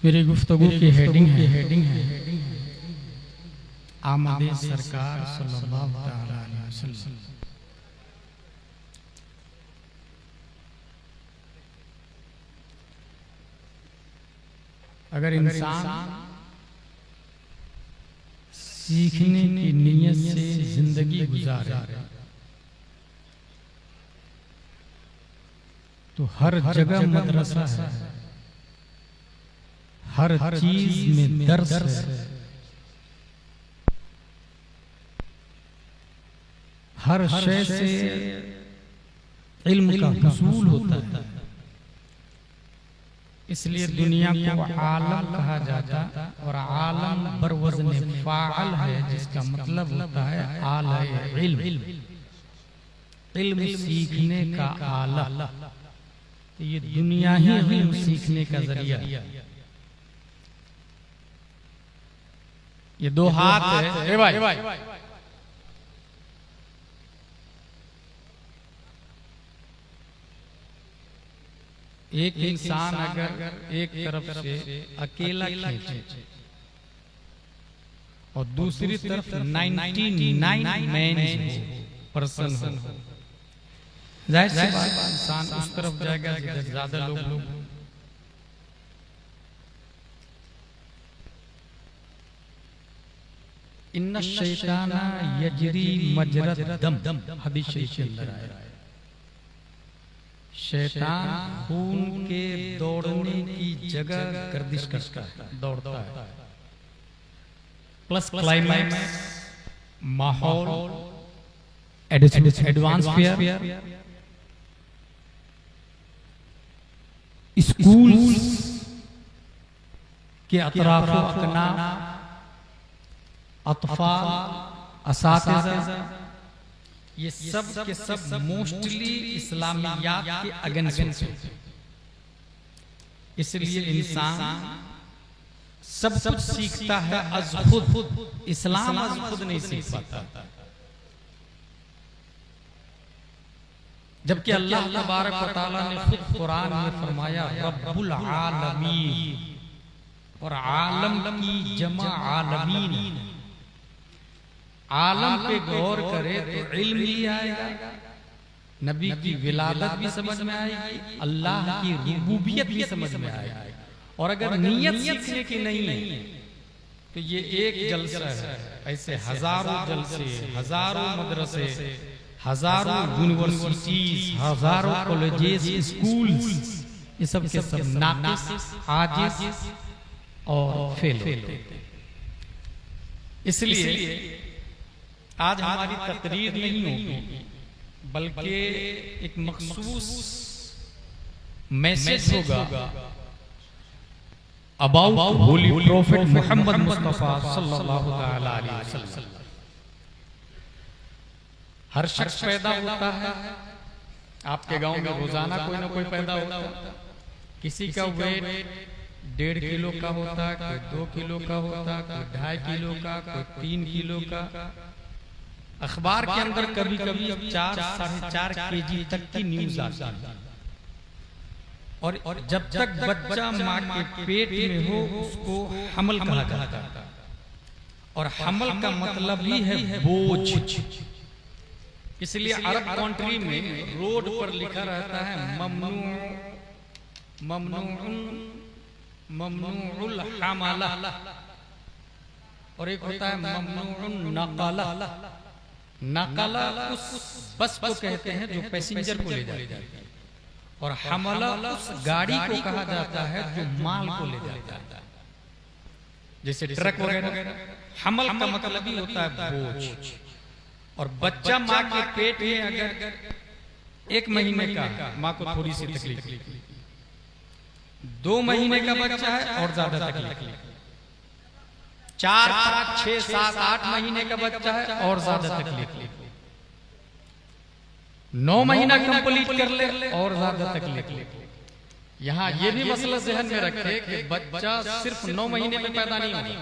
मेरी गुफ्तगू की हेडिंग है आमदे सरकार सल्लल्लाहु तआला अलैहि वसल्लम। अगर इंसान सीखने की नीयत से जिंदगी गुजारे तो हर जगह मदरसा है, हर चीज में दर्स है, हर शय से इल्म का हुसूल होता है। इसलिए दुनिया को आलम कहा जाता और आलम बरवज़्न फ़ाअल है, जिसका मतलब होता है आला इल्म, इल्म सीखने का आला। तो ये दुनिया ही इल्म सीखने का जरिया। ये दो हाथ है। ए भाई एक इंसान अगर एक तरफ से अकेला खींचे और दूसरी तरफ 99 मैन पर्सन हो, जाहिर सी बात इंसान उस तरफ जाएगा जिधर ज्यादा लोग। इन्ना शैताना यजरी मजरद दम, हदीस शरीफ के अंदर आया। शैतान खून के दौड़ने की जगह गर्दिश करता है, दौड़ता है। प्लस क्लाइमैक्स, माहौल, एडवांसफियर, स्कूल के अतराफो अकनाम, अतफाल, असातिज़ा, ये सब के सब मोस्टली इस्लामियात के अगेंस्ट है। इसलिए इंसान सब कुछ सीखता है अज खुद, इस्लाम अज खुद नहीं सीख पाता। जबकि अल्लाह तबारक व तआला ने खुद कुरान में फरमाया रब्बुल आलमीन, और आलम की जमा आलमीन। आलम पे गौर करे तो इल्म भी आएगा, नबी की विलादत भी समझ में आएगी, अल्लाह की रुबूबियत भी समझ में आएगी। और अगर नीयत सीखने की नहीं है तो ये एक जलसा है, ऐसे हजारों जलसे, हजारों मदरसे, हजारों यूनिवर्सिटीज, हजारों कॉलेजेस, स्कूल्स, ये सब के सब नाक़िस, आजिज़ और फेल होते। इसलिए आज हमारी तकरीर नहीं होगी, बल्कि एक मखसूस मैसेज होगा about holy prophet Mohammed Mustafa सल्लल्लाहु अलैहि वसल्लम। हर शख्स पैदा होता है, आपके गांव में रोजाना कोई ना कोई पैदा होता है। किसी का वेट 1.5 किलो का होता है, कोई 2 किलो का होता है, कोई 2.5 किलो का, कोई 3 किलो का। अखबार के अंदर कभी कभी 4-4.5 केजी तक की न्यूज आती है। और जब तक बच्चा माँ के पेट में हो उसको हमल कहा जाता है। और हमल का मतलब ही है बोझ। इसलिए अरब कंट्री में रोड पर लिखा रहता है ममनूउल हमाला, और एक होता है ममनूउन नकाला। नकाला उस बस को कहते हैं जो पैसेंजर को ले जाती है, और हमला उस गाड़ी को कहा जाता है जो माल को ले जाता है, जैसे ट्रक वगैरह। हमल का मतलब ही होता है बोझ। और बच्चा माँ के पेट में अगर 1 महीने का, माँ को थोड़ी सी तकलीफ, 2 महीने का बच्चा है और ज्यादा तकलीफ, 4, 5, 6, 7, 8 महीने का बच्चा है और ज्यादा तकलीफ, 9 महीना कंप्लीट कर ले और ज्यादा तकलीफ। यहाँ ये भी मसला ज़हन में रखे कि बच्चा सिर्फ 9 महीने में पैदा नहीं होगा,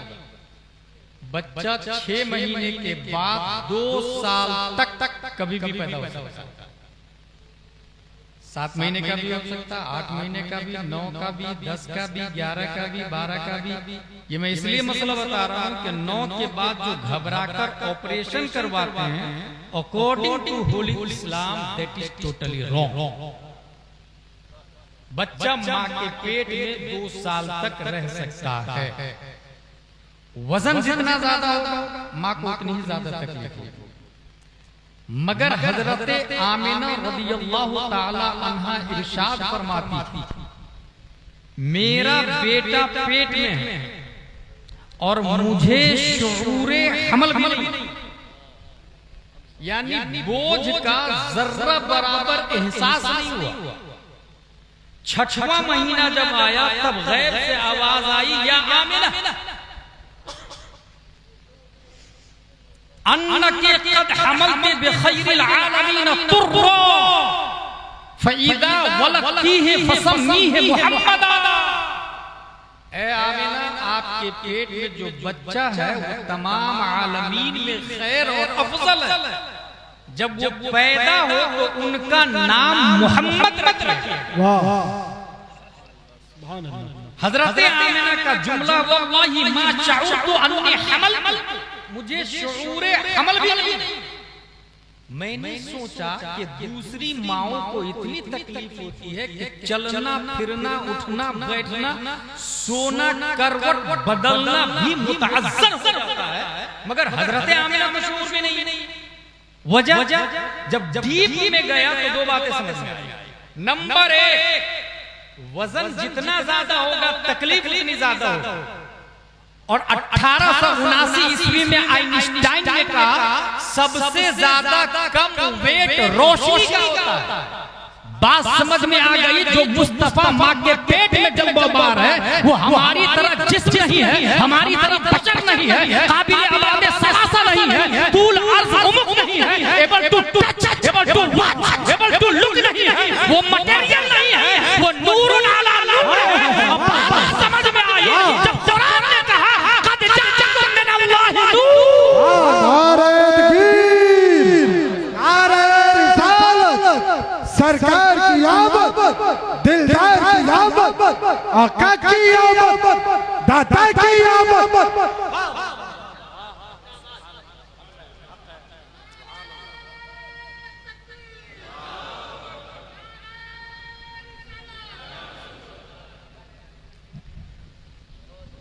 बच्चा 6 महीने के बाद 2 साल तक कभी भी पैदा हो सकता है। 7 महीने का भी हो सकता, 8 महीने का भी, 9 का भी, 10 का भी, 11 का भी, 12 का भी। ये मैं इसलिए मसला बता रहा हूँ कि 9 के बाद जो घबराकर ऑपरेशन करवाते हैं, according to holy Islam that is totally wrong. बच्चा माँ के पेट में 2 साल तक रह सकता है। वजन जितना ज्यादा होगा माँ को उतनी ही ज्यादा तकलीफ होगी। मगर हजरत आमिना रदियल्लाहु ताला अन्हा इरशाद फरमाती थी, मेरा बेटा पेट में है और मुझे शुऊरे हमल भी नहीं, यानी बोझ का जर्रा बराबर एहसास नहीं हुआ। 6वां महीना जब आया तब गैब से आवाज आई, या आमिना अन्नके क़द हमलते बिखैरिल आलमीन तुर्रा फइदा वलदतीहि फसम्मीहि मुहम्मदा। ए आमिना, आपके पेट में जो बच्चा है वो तमाम आलमीन में खैर और अफजल है। जब वो पैदा हो तो उनका नाम मोहम्मद मत रखिए। हजरत आमिना का जुमला, वल्लाहि मा शअरतु अन्नी हमल, मुझे शऊरे हमल भी नहीं। मैंने सोचा कि दूसरी माओं को इतनी तकलीफ होती है कि चलना फिरना, उठना बैठना, सोना, करवट बदलना भी मुतअज्जर होता है, मगर हजरत आमिना को शऊर भी नहीं। वजह जब डीप में गया तो 2 बातें समझ में आई। नंबर 1, वजन जितना ज्यादा होगा तकलीफ उतनी ज्यादा होगी। और 1879 ईस्वी में आइंस्टाइन ने कहा सबसे ज्यादा कम वेट रोशनी का होता है। बात समझ में आ गई। जो मुस्तफा माँ के पेट में जब बार है वो हमारी तरह जिस्म नहीं है, हमारी तरह बशर नहीं है, काबिल आबाद सलासा नहीं है, तूल अर्ज उमुक नहीं है, able to touch, able to watch, able to look नहीं है, वो मटेरियल नहीं है, वो नूरुन अला नूर है। अब बात समझ में आई जब कुरान ने कहा कद जाअकुम मिन अल्लाहि नूर, सरकार की आमद, दिलदार की आमद, आका की आमद, दाता की आमद।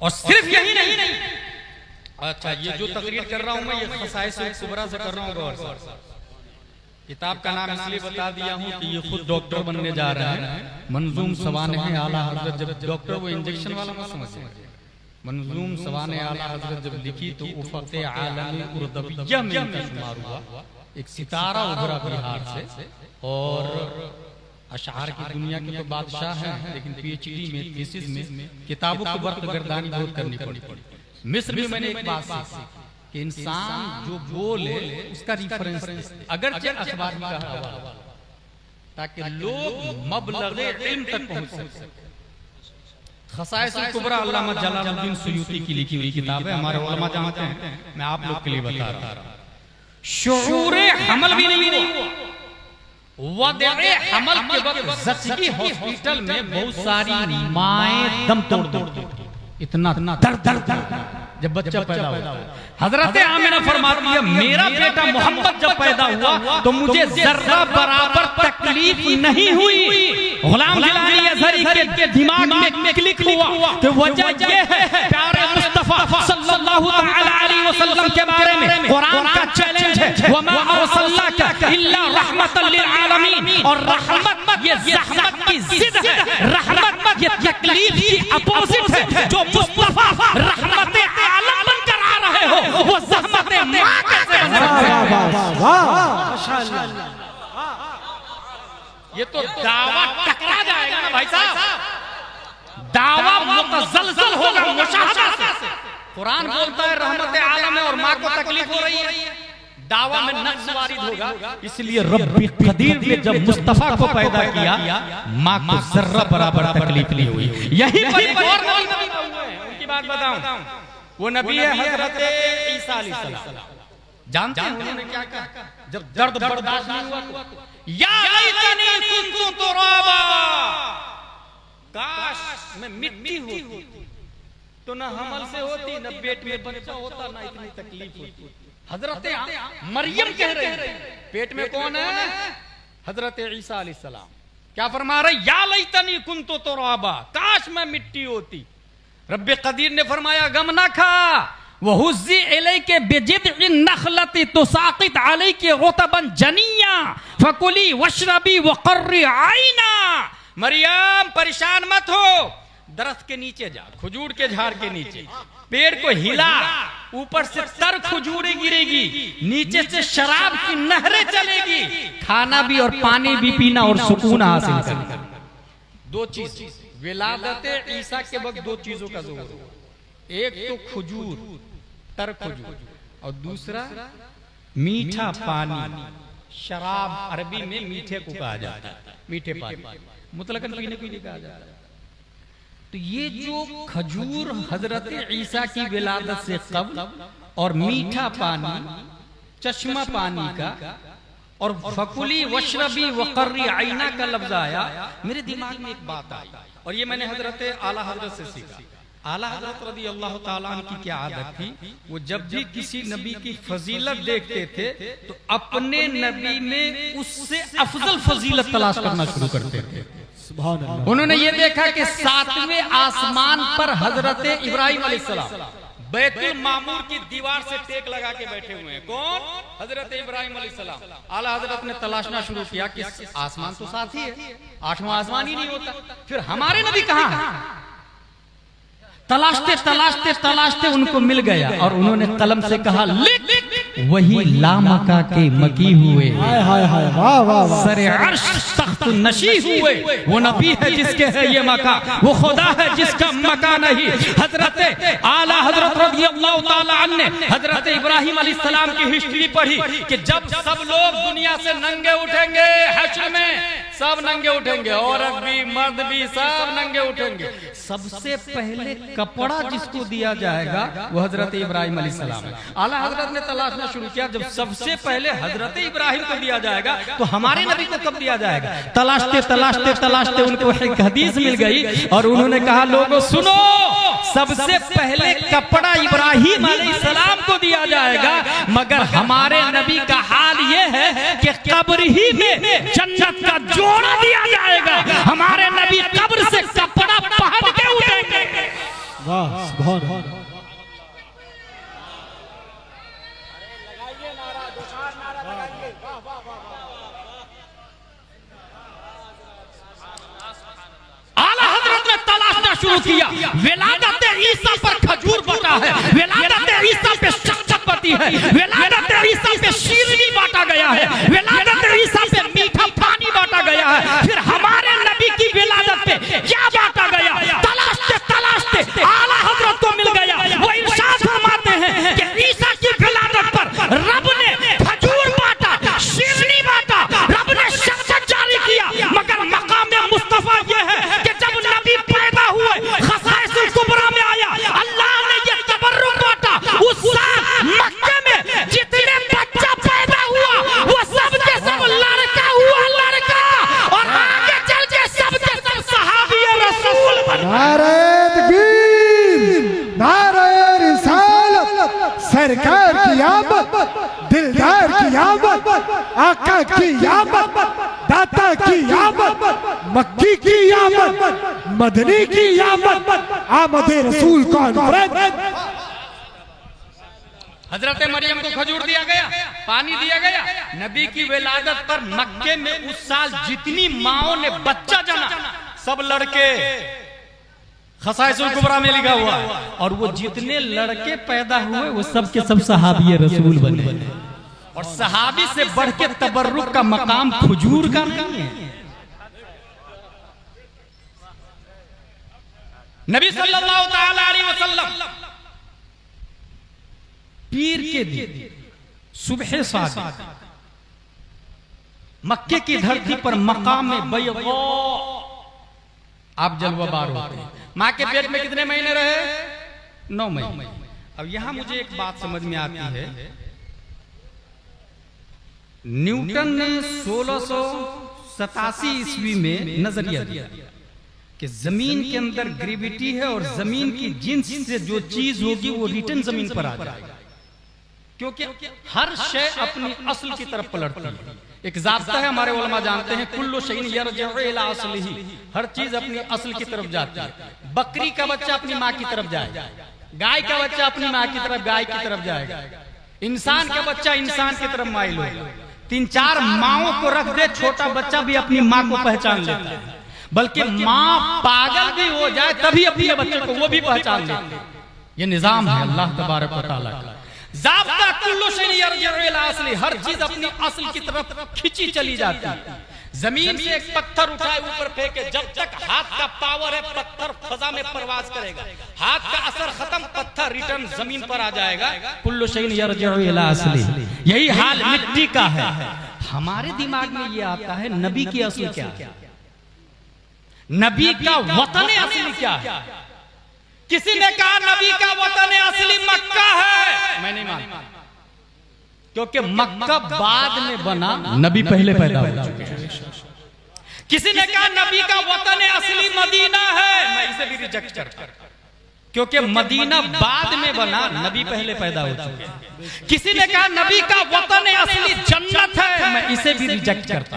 और सिर्फ यही नहीं। अच्छा, ये जो तकरीर कर रहा हूं मैं, ये खसाइस कुबरा से कर रहा हूं। गौर से किताब का नाम इसलिए बता दिया हूँ कि ये खुद डॉक्टर बनने जा रहे हैं। मंजूम सवाने आला हजरत, जब डॉक्टर वो इंजेक्शन वाला मत समझिए, मंजूम सवाने आला हजरत जब लिखी तो उफ़क़ आलमी उर्दबिया में इनका शुमार हुआ। एक सितारा उभरा बिहार से, और अशआर की दुनिया के तो बादशाह हैं, लेकिन पीएचडी में, थीसिस में किताबों की वर्त गर्दानी बहुत करनी पड़ी। मिस्र में मैंने एक बात सीखी कि इंसान जो बोले उसका रिफरेंस अगरचे अखबार में कहा हुआ, ताकि लोग मबलग़े इल्म तक पहुंच सके। खसाइसुल कुबरा अल्लामा जलालुद्दीन सुयूती की लिखी हुई किताब है, हमारे उलमा जानते हैं, मैं आप लोग के लिए बता रहा हूं। शुऊरे हमल भी नहीं हुआ। वदे हमल के वक्त ज़चगी हॉस्पिटल में बहुत सारी माएं दम तोड़ देती, इतना दर्द जब बच्चा पैदा हुआ। हजरत आमिना फरमाती है मेरा बेटा मोहम्मद जब पैदा हुआ तो मुझे जर्रा बराबर तकलीफ नहीं हुई। गुलाम गिलानी अज़हरी के दिमाग में क्लिक हुआ तो वजह ये है प्यारे मुस्तफा सल्लल्लाहु अलैहि वसल्लम के बारे में कुरान का चैलेंज है, वमा अर्सलनाका इल्ला रहमतल लिल आलमीन। और रहमत ये ज़हमत की जिद है, रहमत ये तकलीफ की अपोजिट है। जो मुस्तफा रहमत आलम बनकर आ रहे हो वो ज़हमत माँ कैसे बन सकते हैं? माशाअल्लाह, ये तो दावा टकरा जाएगा ना भाई साहब, दावा मुतज़लज़ल होगा मुशाहदा से। कुरान बोलता है रहमत आलम है और माँ को तकलीफ हो रही है, दावा में नक्स वारिद होगा। इसलिए रब्बी कदीर ने जब मुस्तफा को पैदा किया माँ को जर्रा बराबर तकलीफ नहीं हुई। यही पर और नबी हुए हैं, उनकी बात बताऊं, वो नबी है हजरत ईसा अलैहिस्सलाम। जानते हैं उन्होंने क्या कहा? जब दर्द बर्दाश्त नहीं हुआ या लैतनी कुन्तु तुराबा, काश मैं मिट्टी होती तो ना हमल से होती, ना पेट में बच्चा होता, ना इतनी तकलीफ होती। हजरत मरियम कह रही है, पेट में कौन है? हजरत ईसा अलैहिस्सलाम। क्या फरमा रहे? या लैतनी कुन्तु तुराबा, काश मैं मिट्टी होती। रब्बे कदीर ने फरमाया गम ना खा, वहुज़्ज़ी इलैके बिजिद्इन नखलति तुसाक़ित अलैके रुतबन जनिया फकुली वशरबी वक़र्री आइना। मरियम परेशान मत हो, दरख्त के नीचे जा, खजूर के झाड़ के नीचे, पेड़ को हिला, ऊपर से तर खजूरें गिरेगी, नीचे से शराब की नहरें चलेगी, खाना भी और पानी भी पीना और सुकून हासिल करना। दो चीज, विलादत ईसा के वक्त दो चीजों का जोर, एक तो खजूर, तर खजूर, और दूसरा मीठा पानी, शराब अरबी में मीठे को कहा जाता है, मीठे पानी, मुतलकन पीने को नहीं कहा जाता। तो ये जो खजूर हजरत ईसा की विलादत से कब्ल और मीठा पानी, चश्मा पानी का, और फकुली वशरबी वक़र्री आइना का लफ्ज आया, मेरे दिमाग में एक बात आई, और ये मैंने हजरत आला हजरत से सीखा। आला हजरत रज़ी अल्लाह ताला अन्हु की क्या आदत थी, वो जब भी किसी नबी की फजीलत देखते थे तो अपने नबी में उससे अफजल फजीलत तलाश करना शुरू करते थे। उन्होंने ये देखा कि 7वें आसमान पर हजरत इब्राहिम अलैहिस्सलाम बैतुल मामूर की दीवार से टेक लगा के बैठे हुए हैं। कौन? हजरत इब्राहिम अलैहिस्सलाम। आला हजरत ने तलाशना शुरू किया कि आसमान तो साथ ही है, 8वां आसमान ही नहीं होता, फिर हमारे नबी कहाँ हैं? तलाशते तलाशते तलाशते उनको मिल गया, और उन्होंने कलम से कहा लिख, वही लामका के मकी हुए, सरे अर्श तख्त नशी हुए, वो नबी है जिसके है ये मका, वो खुदा है जिसका मका नहीं। हजरत आला हजरत रज़ियल्लाहु ताला अन्हु ने हजरत इब्राहिम अलैहिस्सलाम की हिस्ट्री पढ़ी कि जब सब लोग दुनिया से नंगे उठेंगे, हश्र में सब नंगे उठेंगे, औरत भी मर्द भी सब नंगे उठेंगे, सबसे पहले कपड़ा जिसको दिया जाएगा वो हजरत इब्राहिम अलैहिस्सलाम है। आला हजरत ने तलाशना शुरू किया, जब सबसे पहले हजरत इब्राहिम को दिया जाएगा तो हमारे नबी को कब दिया जाएगा? तलाशते तलाशते तलाशते उनको एक हदीस मिल गई, और उन्होंने कहा लोगों सुनो, सबसे पहले कपड़ा इब्राहिम अलैहिस्सलाम को दिया जाएगा, मगर हमारे नबी का हाल ये है कि कब्र ही में जन्नत का जोड़ा दिया जाएगा, हमारे नबी कब्र से कपड़ा पहन के उठेंगे। वाह, सुभान अल्लाह। आला हजरत ने तलाशना शुरू किया, विलादत ईसा पर खजूर बटा है, विलादत ईसा पे शक्कर बटी है, विलादत ईसा पे शीरनी बांटा गया है, विलादत ईसा पे मीठा पानी बांटा गया है, फिर हमारे नबी की विलादत पे क्या बांटा गया? तलाशते तलाशते आला हजरत को मिल गया। वो इरशाद फरमाते हैं कि ईसा की विलादत पर रब ने खजूर बांटा, शीरनी बांटा, रब ने शक्कर जारी किया, मगर मकाम मुस्तफा ये है कि जब नबी पैदा हुए, खसाइसुल कुबरा में आया, अल्लाह ने ये तबर्रुक बांटा, उस साल मक्के में जितने बच्चा पैदा हुआ वो सब के सब लड़का हुआ, लड़का, और आगे चल के सब के सब सहाबी रसूल बने। नारे तकबीर, नारे रिसालत, सरकार की आमद, दिलदार की आमद, आका की आमद, दाता की आमद, मक्की की आमद, मदनी की आमद, आमद रसूल कॉन्फ्रेंस। हजरत मरियम को खजूर दिया गया, पानी दिया गया, नबी की विलादत पर मक्के में उस साल जितनी माओं ने बच्चा जना, सब लड़के, खसाइसुल कुबरा में लिखा हुआ, और वो जितने लड़के पैदा हुए वो सब के सब सहाबी रसूल बने। और सहाबी से बढ़ के तबर्रुक का मकाम खजूर का नहीं है। नबी सल्लल्लाहु तआला अलैहि वसल्लम पीर के दिन सुबह सादिक मक्के की धरती पर मकाम में बैग़ा आप जलवाबार होते हैं। माँ के पेट में कितने महीने रहे? 9 महीने। अब यहां मुझे एक बात समझ में आती है, न्यूटन ने 1687 ईस्वी में नजरिया दिया कि जमीन के अंदर ग्रेविटी है और जमीन की जिन्स से जो चीज होगी वो रिटर्न जमीन पर आ जाएगा, क्योंकि हर शय अपनी असल की तरफ पलटती है। एक ज़ाब्ता है, हमारे उलमा जानते हैं, कुल्लु शैइन यरजिउ इला अस्लिही, हर चीज अपनी असल की तरफ जाती है। बकरी का बच्चा अपनी माँ की तरफ जाएगा, गाय का बच्चा अपनी माँ की तरफ गाय की तरफ जाएगा, इंसान का बच्चा इंसान की तरफ माइल होगा। 3-4 माओं को रख दे, छोटा बच्चा भी अपनी माँ को पहचान लेता है, बल्कि माँ पागल भी हो जाए तभी अपने बच्चे को वो भी पहचान लेती है। ये निजाम है अल्लाह तबारक व तआला का। ज़ाब्ता कुल्लु शैइन यरजिउ इला अस्लिही, हर चीज अपनी असल की तरफ खींची चली जाती है। जमीन से एक पत्थर उठाए ऊपर फेंके, जब तक हाथ का पावर है पत्थर फजा में परवाज करेगा, हाथ का असर खत्म, पत्थर रिटर्न जमीन पर आ जाएगा। कुल्लु शैइन यरजिउ इला अस्लिही, यही हाल मिट्टी का है। हमारे दिमाग में ये आता है नबी की असली क्या है, नबी का वतन असली क्या है। किसी ने कहा नबी का वतन असली मक्का है, मैं नहीं मानता, क्योंकि मक्का बाद में बना, नबी पहले पैदा हो चुके हैं। किसी ने कहा नबी का वतन असली मदीना है, मैं इसे भी रिजेक्ट करता, क्योंकि मदीना बाद में बना, नबी पहले पैदा हो चुके हैं। किसी ने कहा नबी का वतन असली जन्नत है, मैं इसे भी रिजेक्ट करता,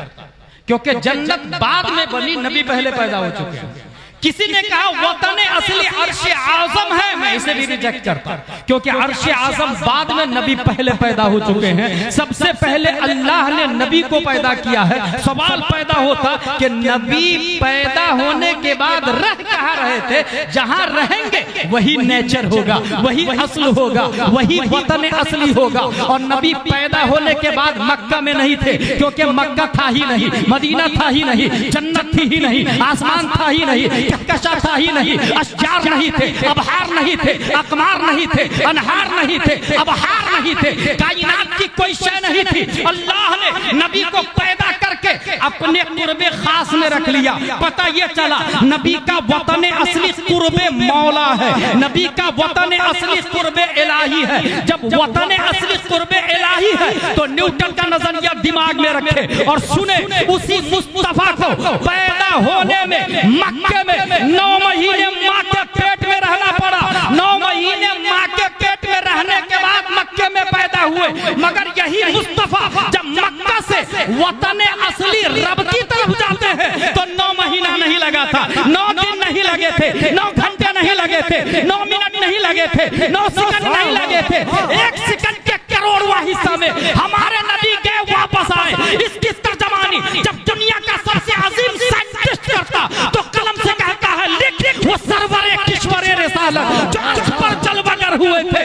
क्योंकि जन्नत बाद में बनी, नबी पहले पैदा हो चुके हैं। किसी ने कहा वतन असली अर्श आज़म है, मैं इसे भी रिजेक्ट करता, क्योंकि अर्श आज़म बाद में, नबी पहले पैदा हो चुके हैं। सबसे पहले अल्लाह ने नबी को पैदा किया है। सवाल पैदा होता कि नबी पैदा होने के बाद रह कहाँ रहे थे, जहां रहेंगे वही नेचर होगा, वही असल होगा, वही वतन असली होगा। और नबी पैदा होने के बाद मक्का में नहीं थे, क्योंकि मक्का था ही नहीं, मदीना था ही नहीं, जन्नत थी ही नहीं, आसमान था ही नहीं, कहकशा था ही नहीं, अशजार नहीं थे, अबहार नहीं थे, अकमार नहीं थे, अनहार नहीं थे, अबहार नहीं थे, कायनात की कोई शय नहीं थी। अल्लाह ने नबी को पैदा करके अपने कुर्बे खास में रख लिया। पता ये चला नबी का वतन असली कुर्बे मौला है, नबी का वतन असली कुर्बे इलाही है। जब वतन असली कुर्बे इलाही है तो न्यूटन का नजरिया दिमाग में रखे और सुने, उसी मुस्तफा को पैदा होने में मक्के में 9 महीने माँ के पेट में रहना पड़ा। 9 महीने माँ के पेट में रहने के बाद मक्के में पैदा हुए। मगर यही मुस्तफा जब मक्का से वतन असली रब की तरफ जाते हैं तो 9 महीना नहीं लगा था, 9 दिन नहीं लगे थे, 9 घंटे नहीं लगे थे, 9 मिनट नहीं लगे थे, 9 सेकंड नहीं लगे थे। 1 सेकंड के करोड़वां हिस्सा में हमारे नबी गए, वापस आए। इसकी तर्जमानी जब दुनिया का सबसे अजीम साइंटिस्ट करता तो कलम से कहता है लिख, वो सरवरे किश्वरे रिसालत जो अर्श पर जलवागर हुए थे,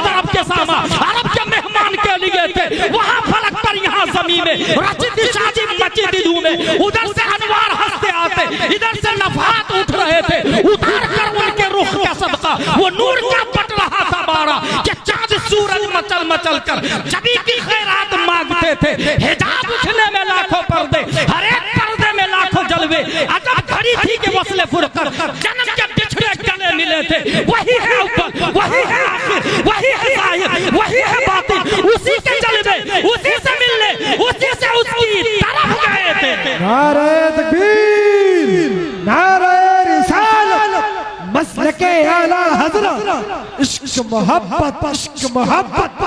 अरब के सामा, अरब के मेहमान के लिए थे, वहां फलक पर यहाँ जमीन में रचित शादी मस्जिद में, उधर से अनवार हंसते आते, इधर से नफात उठ रहे थे, उतार कर उनके रुख का सदका वो नूर का बट रहा था बारा कि चांद सूरज मचल मचल कर जबी की खैरात मांगते थे। हिजाब उठने में लाखों पर्दे, हर एक पर्दे में लाखों जलवे, अजब घड़ी थी कि वस्ले फुरकर जन्म के बिछड़े गले मिले थे। वही है अव्वल, वही है आखिर, वही है ज़ाहिर, वही है बातिन, उसी के जलवे, उसी से मिलने, उसी से उसकी तरफ गए थे। नारे तकबीर, नारे रिसालत, मसलके आला हज़रत, इश्क मोहब्बत, इश्क मोहब्बत,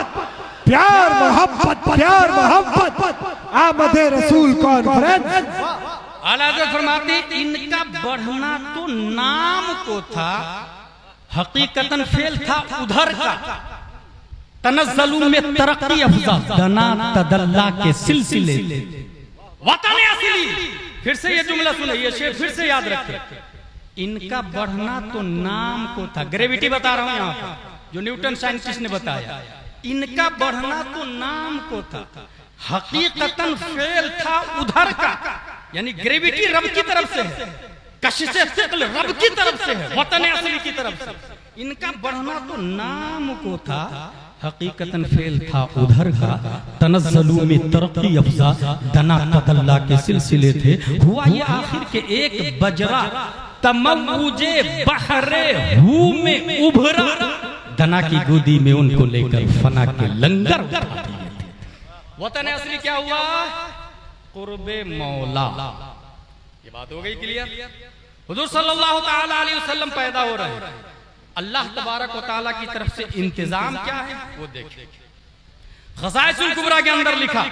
प्यार मोहब्बत, प्यार मोहब्बत, आमदे रसूल कॉन्फ्रेंस। आला हज़रत फरमाते इनका बढ़ना तो नाम को था, हकीकतन फेल था उधर का। तनज़्ज़लू में तरक्की अफ़ज़ा, दना तदल्ला के सिलसिले वतन असली। फिर से ये जुमला सुने, ये शेर फिर से याद रखें। इनका बढ़ना तो नाम को था, ग्रेविटी बता रहा हूं यहाँ पर, जो न्यूटन साइंटिस्ट ने बताया। इनका बढ़ना तो नाम को था, हकीकतन फेल था उधर का, यानी ग्रेविटी रब की तरफ से है, कशिशे सिक़्ल रब की तरफ से है, वतन असली की तरफ से। इनका बढ़ना तो नाम को था, हकीकतन फेल था उधर का। तनज़्ज़लू में तरक्की अफ़ज़ा, दना तदल्ला के सिलसिले थे। हुआ ये आखिर के एक बजरा तमव्वुजे बहरे हू में उभरा, दना की गोदी में उनको लेकर फना के लंगर उठा दिए थे। वतन असली क्या हुआ? कुर्बे मौला। ये बात हो गई क्लियर। हुजूर सल्लल्लाहु ताला अलैहि वसल्लम पैदा हो रहे हैं, अल्लाह तबारक व तआला की तरफ से इंतजाम क्या है वो देखिए। ख़ज़ाइसुल कुबरा के अंदर लिखा,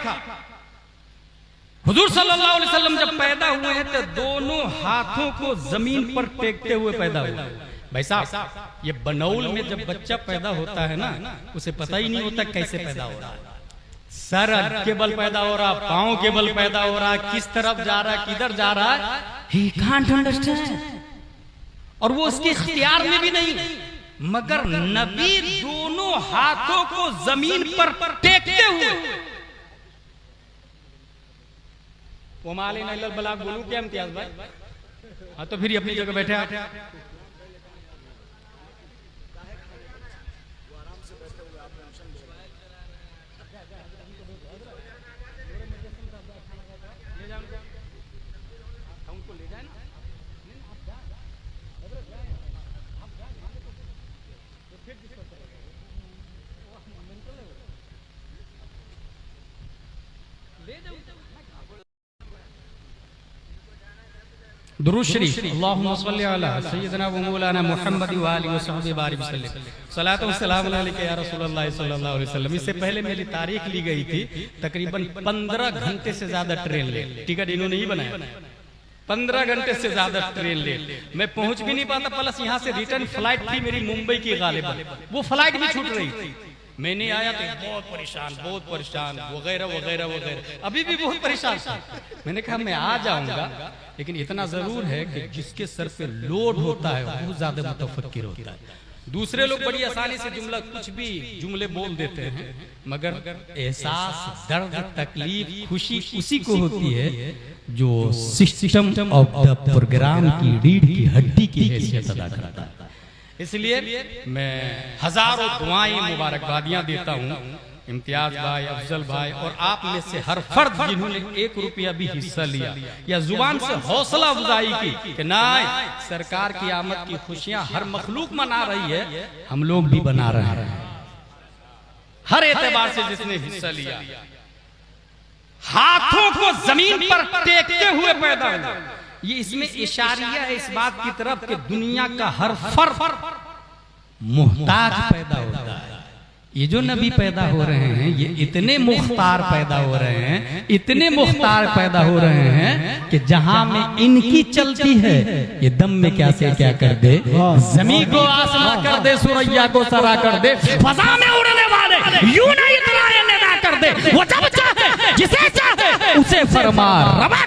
हुजूर सल्लल्लाहु अलैहि वसल्लम जब पैदा हुए हैं तो दोनों हाथों को जमीन पर टेकते हुए पैदा हुए। भाई साहब, ये बनौल में जब बच्चा पैदा होता है ना, उसे पता ही नहीं होता कैसे पैदा हो रहा है। सर के बल पैदा हो रहा, पांव के बल पैदा हो रहा, किस तरफ जा रहा, किधर जा रहा है, ही कांट अंडरस्टैंड। और वो उसके इख्तियार में भी नहीं। मगर नबी दोनों हाथों को जमीन पर टेकते हुए, वो माले नल बलाग बोलूं क्या इम्तियाज भाई? हाँ तो फिर अपनी जगह बैठे आप। दुरूद शरीफ, अल्लाहुम्मा सल्लि अला सय्यिदना व मौलाना मुहम्मद व आलिहि व सहबिहि बारिक वसल्लम, सलातो व सलाम अलैका या रसूलल्लाह सल्लल्लाहु अलैहि वसल्लम। इससे पहले मेरी तारीख ली गई थी, तकरीबन 15 घंटे से ज्यादा ट्रेन ले, टिकट इन्होंने ही बनाया, 15 घंटे से ज्यादा ट्रेन ले, मैं पहुंच भी नहीं पाता। प्लस यहाँ से रिटर्न फ्लाइट थी मेरी मुंबई की गालिबन, वो फ्लाइट भी छूट रही थी। मैंने आया तो बहुत परेशान वगैरह वगैरह वगैरह, अभी भी बहुत परेशान था। मैंने कहा मैं आ जाऊंगा, लेकिन इतना जरूर है कि जिसके सर पे लोड होता है वो ज्यादा मुतफक्किर होता है। दूसरे लोग बड़ी आसानी से जुमला कुछ भी जुमले बोल देते हैं, मगर एहसास, दर्द, तकलीफ, खुशी उसी को होती है जो सिस्टम ऑफ द प्रोग्राम की रीढ़ की हड्डी की हैसियत अदा करता है। इसलिए मैं हजारों दुआएं मुबारकबादियां देता हूं इम्तियाज भाई, अफजल भाई और आप में से हर फर्द जिन्होंने 1 रुपया भी हिस्सा लिया या जुबान से हौसला अफजाई की कि नहीं, सरकार की आमद की खुशियां हर मखलूक मना रही है, हम लोग भी बना रहे हैं। हर एतबार से जिसने हिस्सा लिया, हाथों को जमीन पर टेकते हुए पैदा हुआ, ये इसमें इशारिया है इस बात की तरफ कि दुनिया का हर फर्द मुहताज पैदा होता है। ये जो नबी पैदा हो रहे हैं, ये इतने मुख्तार पैदा हो रहे हैं, इतने मुख्तार पैदा हो रहे हैं कि जहां में इनकी चलती है, ये दम में क्या से क्या कर दे, जमीन को आसमां कर दे, सुरैया को सरा कर दे, फजा में उड़ने वाले यूं नहीं इतराए निदा कर दे, वो जब चाहे जिसे चाहे उसे फरमा रवा।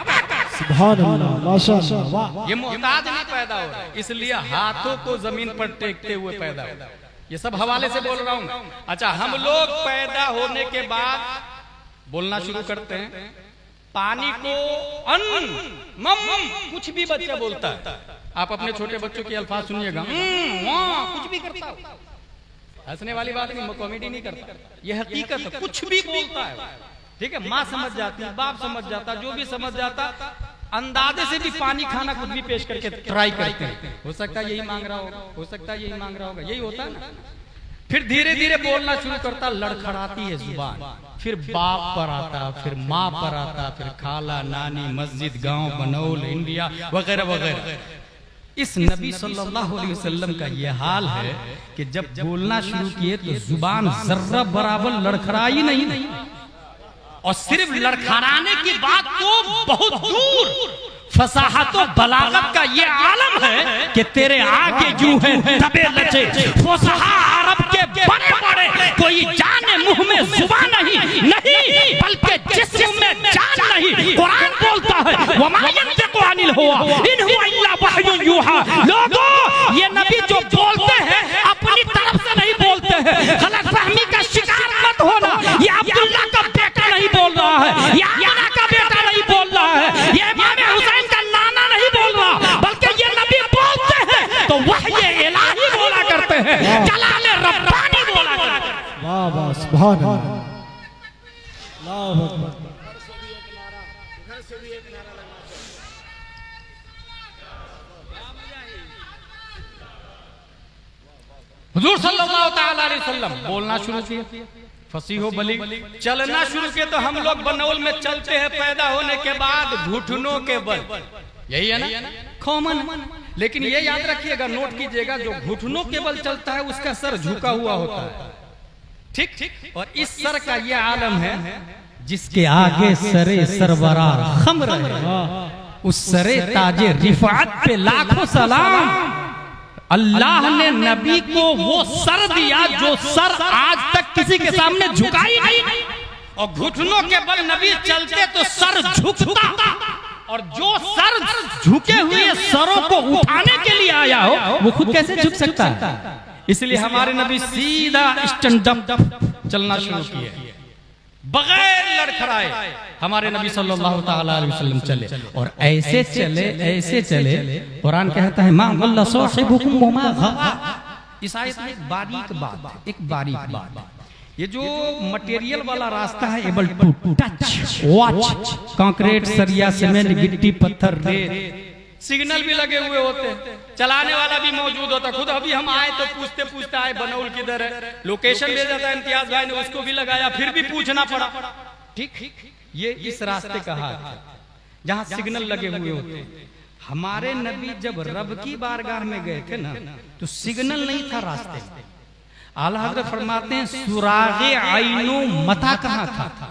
सुभान अल्लाह, माशाअल्लाह, वाह। ये मुहताज नहीं पैदा हो रहा है, इसलिए हाथों को जमीन पर टेकते हुए पैदा हो। ये सब हवाले से बोल रहा हूं। अच्छा, हम लोग पैदा होने के बाद बोलना शुरू करते हैं, पानी को अन्न मम कुछ भी बच्चा बोलता है। आप अपने छोटे बच्चों के अल्फाज सुनिएगा, कुछ भी करता है, हंसने वाली बात नहीं, कॉमेडी नहीं करता, यह हकीकत है, कुछ भी बोलता है। ठीक है, माँ समझ जाती है, बाप समझ जाता, जो भी समझ जाता, अंदाजे से भी पानी खाना कुछ भी पेश करके ट्राई करते हैं। हो सकता है यही मांग रहा होगा, हो सकता है यही मांग रहा होगा, यही होता है ना। फिर धीरे धीरे बोलना शुरू करता, लड़खड़ाती है जुबान, फिर बाप पर आता, फिर माँ पर आता, फिर खाला, नानी, मस्जिद, गांव, बनौल, इंडिया वगैरह वगैरह। इस नबी सल्लल्लाहु अलैहि वसल्लम का ये हाल है कि जब बोलना शुरू किए तो जुबान जर्रा बराबर लड़खड़ाई नहीं, और सिर्फ लड़खड़ाने की बात तो बहुत दूर, फसाहत और बलागत का ये आलम है कि तेरे आगे यूं है दबे लचे फसाहा अरब के बड़े बड़े, कोई जाने मुंह में जुबान नहीं बल्कि जिस्म में जान नहीं। कुरान बोलता है वमा यंतिकु अनिल हवा इन हुवा इल्ला वह्युन यूहा। लोगों, ये नबी जो बोलते हैं अपनी तरफ से नहीं बोलते हैं, गलतफहमी का शिकार मत होना। ये अब्दुल्लाह का बेटा नहीं बोल रहा है, ये आमिना का बेटा नहीं बोल रहा है, ये इमाम हुसैन का नाना नहीं बोल रहा, बल्कि ये नबी बोलते हैं तो वही इलाही बोला करते हैं, कलाम रब्बानी बोला करते हैं। वाह वाह, सुभान अल्लाह, अल्लाहु अकबर। हुजूर सल्लल्लाहु ताला अलैहि वसल्लम बोलना शुरू किए, फसी हो बली। चलना शुरू किया तो हम लोग बनौल में चलते हैं पैदा होने के बाद घुटनों के बल, यही है ना कॉमन। लेकिन ये याद रखिएगा, नोट कीजिएगा, जो घुटनों के बल चलता है उसका सर झुका हुआ होता है, ठीक। और इस सर का ये आलम है जिसके आगे सरे सरवरार खम रहे, उस सरे ताजे रिफात पे लाखों सलाम। अल्लाह ने नबी को वो सर दिया जो सर आज तक किसी के सामने झुका ही नहीं, और घुटनों के बल नबी चलते तो सर झुकता, और जो सर झुके हुए सरों को उठाने के लिए आया हो वो खुद कैसे झुक सकता है। इसलिए हमारे नबी सीधा स्टैंड अप चलना शुरू किए, बगैर लड़खड़ाए हमारे नबी सल्लल्लाहु ताला अलैहि वसल्लम चले, और ऐसे चले। कुरान कहता है मा गल्ला साहिबुकुम वमा गवा। इस आयत में एक बारीक बात, ये जो मटेरियल वाला रास्ता है, able to touch watch, concrete, सरिया, सीमेंट, गिट्टी, पत्थर, रेत, सिग्नल भी लगे हुए होते हैं, चलाने वाला भी मौजूद होता। खुद अभी हम आए तो पूछते आए बनौल किधर है, लोकेशन ले जाता है इम्तियाज भाई ने, उसको भी लगाया, फिर भी पूछना पड़ा, ठीक। ये इस रास्ते का हाल है जहाँ सिग्नल लगे हुए होते हैं। हमारे नबी जब रब की बारगाह में गए थे ना, तो सिग्नल नहीं था रास्ते में। आला हज़रत फरमाते हैं सुरागे आइनो मता कहाँ था,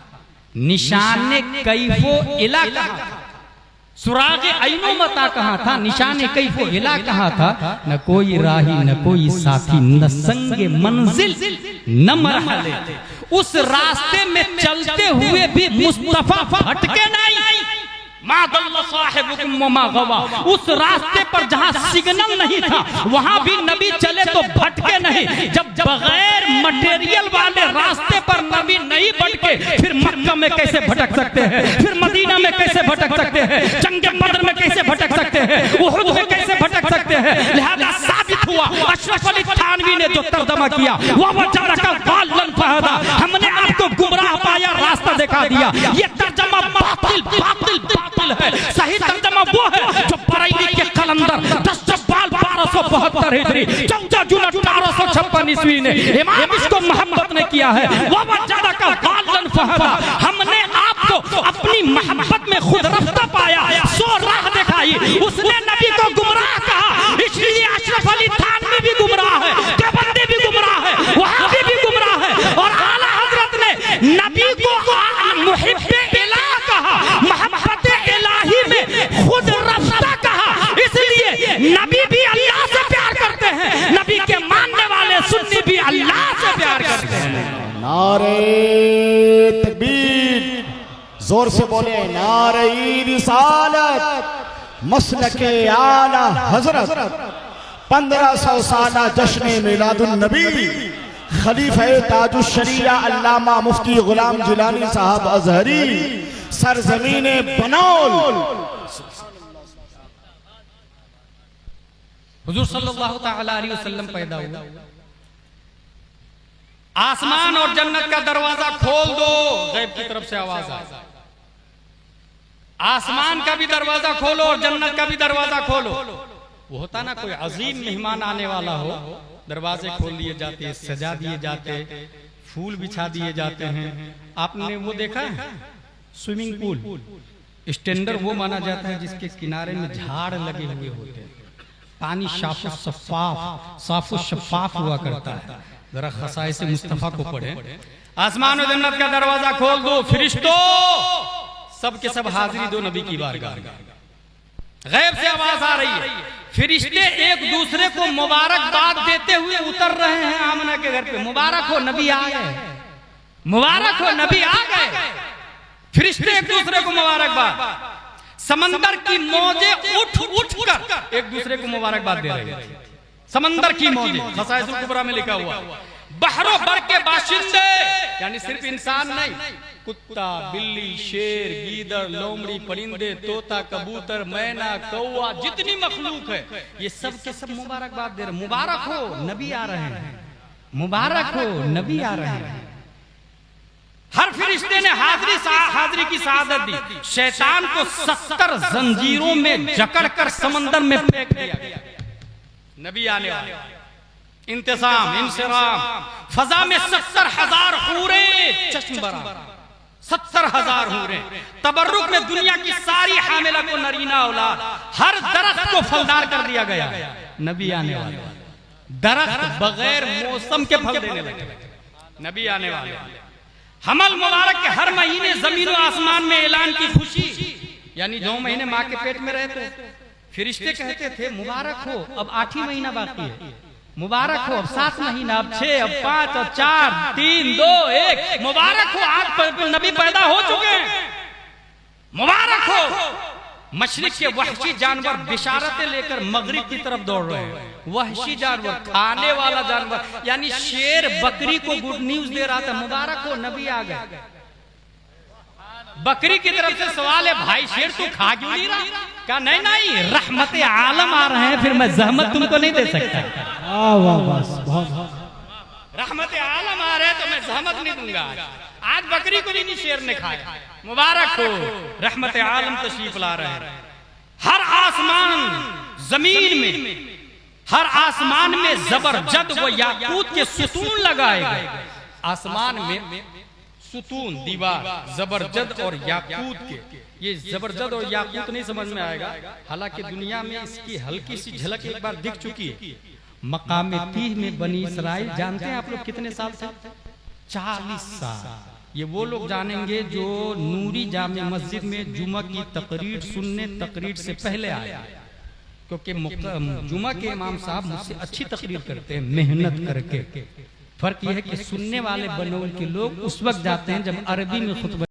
निशाने कैफो इला कहाँ था। सुरागे आइनो मता कहाँ था, निशाने कैफो इला कहाँ था। न कोई राही न कोई साथी, न संगे मंजिल न मरहले। उस रास्ते में चलते हुए भी मुस्तफा भटके नहीं। मा दल्ला साहिबुकुम वमा गवा। उस रास्ते पर जहाँ सिग्नल नहीं था वहाँ भी नबी चले तो भटके नहीं। जब बगैर मटेरियल वाले रास्ते पर नबी नहीं भटके, फिर मक्का में कैसे भटक सकते हैं, फिर मदीना में कैसे भटक सकते हैं, जंगे बदर में कैसे भटक सकते हैं, उहुद में कैसे भटक सकते हैं। लिहाजा साबित हुआ, अशरफ अली थानवी ने जो तर्जमा किया, ववजदका दाल्लन फहदा, हमने आपको गुमराह पाया, रास्ता दिखा दिया। ये तर्जमा बातिल है। सही तर्जमा वो है जो बरेली के कलंदर 10 शव्वाल 1272 हिजरी 14 जून 1856 ईस्वी ने इमाम इसको मोहब्बत ने किया है। ववजदका दाल्लन फहदा, हमने आपको अपनी मोहब्बत में खुद रफ्ता पाया, सो राह दिखाई। उसने नबी को गुमराह कहा, इसलिए अशरफ अली थानवी भी गुमराह है, देवबंदी भी गुमराह है, वहाबी भी गुमराह है। और आला हजरत ने नबी को मुहिब्बे इलाह कहा, मोहब्बत इलाही में खुद रफ्ता कहा। इसलिए नबी भी अल्लाह से प्यार करते हैं, नबी के मानने वाले सुन्नी भी अल्लाह से प्यार करते हैं। नारे तकबीर, जोर से बोले नारे रिसालत। मसलके आला हजरत 1500 साला जश्न मिलादुन नबी, खलीफा ताजुश शरिया अल्लामा मुफ्ती गुलाम जिलानी साहब अजहरी, सरजमीने बनौल। हुजूर सल्लल्लाहु ताला अलैहि वसल्लम पैदा हुआ, आसमान और जन्नत का दरवाजा खोल दो, गैब की तरफ से आवाज आई, आसमान का भी दरवाजा खोलो और जन्नत का भी दरवाजा खोलो। वो होता ना कोई अजीम मेहमान आने वाला हो, दरवाजे खोल दिए जाते, सजा दिए जाते, फूल बिछा दिए जाते हैं। आपने वो देखा है स्विमिंग पूल, स्टैंडर्ड वो माना जाता है जिसके किनारे में झाड़ लगे हुए होते हैं, पानी साफो शफाफ हुआ करता है। जरा खसाए से मुस्तफा को पढ़े, आसमान और जन्नत का दरवाजा खोल दो, फरिश्तों सब के सब हाजिरी दो नबी की बारगाह। गैब से आवाज आ रही है, फरिश्ते एक दूसरे को मुबारकबाद देते हुए उतर रहे हैं आमना के घर पे। मुबारक हो नबी आ गए, मुबारक हो नबी आ गए। फरिश्ते एक दूसरे को मुबारकबाद, समंदर की मौजें उठ कर एक दूसरे को मुबारकबाद दे रहे हैं। समंदर की मौजें, खसाइसुल कुबरा में लिखा हुआ, बहरो बर के बाशिंदे, यानी सिर्फ इंसान नहीं, कुत्ता, बिल्ली, शेर, गीदड़, लोमड़ी, परिंदे, तोता, कबूतर, मैना, कौवा, जितनी मखलूक है, ये सब के सब मुबारकबाद दे रहे। मुबारक हो नबी आ रहे हैं, मुबारक हो नबी आ रहे हैं। हर फरिश्ते ने हाजिरी की शहादत दी। शैतान को 70 जंजीरों में जकड़ कर समंदर में फेंक दिया गया। नबी आने वाले, इंतजाम, इंसराम, फजा में 70,000 हूरे चश्म बरा, 70,000 हूरे। तबर्रुक में दुनिया की सारी हामिला को नरीना औलाद, हर दरख्त को फलदार कर दिया गया। नबी आने वाले, दरख्त बगैर मौसम के फल देने लगे। नबी आने वाले, हमल मुबारक के हर महीने जमीन और आसमान में ऐलान की खुशी, यानी 9 महीने माँ के पेट में रहे तो फरिश्ते कहते थे मुबारक हो, अब 8ही महीना बाकी है, मुबारक हो, अब 7 महीना, अब 6, अब 5, अब 4, 3, 2, 1, मुबारक हो, आज नबी पैदा हो चुके हैं, मुबारक हो। मशरिक के वहशी जानवर बिशारतें लेकर मगरिब की तरफ दौड़ रहे हैं। वहशी जानवर, खाने वाला जानवर, यानी शेर बकरी को गुड न्यूज दे रहा था, मुबारक हो नबी आ गए। बकरी की तरफ से सवाल है, भाई शेर तू खा क्यों नहीं रहा? कहा नहीं नहीं, रहमत आलम आ रहे हैं, फिर मैं जहमत तुमको नहीं दे सकता। रहमत आलम आ रहे हैं तो मैं जहमत नहीं दूंगा। आज बकरी को नहीं शेर ने खाया, मुबारक हो, रहमत आलम तशरीफ ला रहे हैं। हर आसमान जमीन में, हर आसमान में जबरजद व याकूत के सुतून लगाए गए। आसमान में सुतून, दीवार, जबरजद और याकूत के, ये जबरजद और याकूत नहीं समझ में आएगा, हालांकि दुनिया में इसकी हल्की सी झलक एक बार दिख चुकी है। मकाम तीह में बनी इसराइल, जानते हैं आप लोग कितने साल से? 40 साल। ये वो लोग जानेंगे जो नूरी जामे मस्जिद में जुमा की तकरीर सुनने, तकरीर से पहले आए, क्योंकि जुमा के इमाम साहब मुझसे अच्छी तकरीर करते हैं मेहनत करके। फर्क यह है कि सुनने वाले बनोल के लोग उस वक्त जाते हैं जब अरबी में खुतबा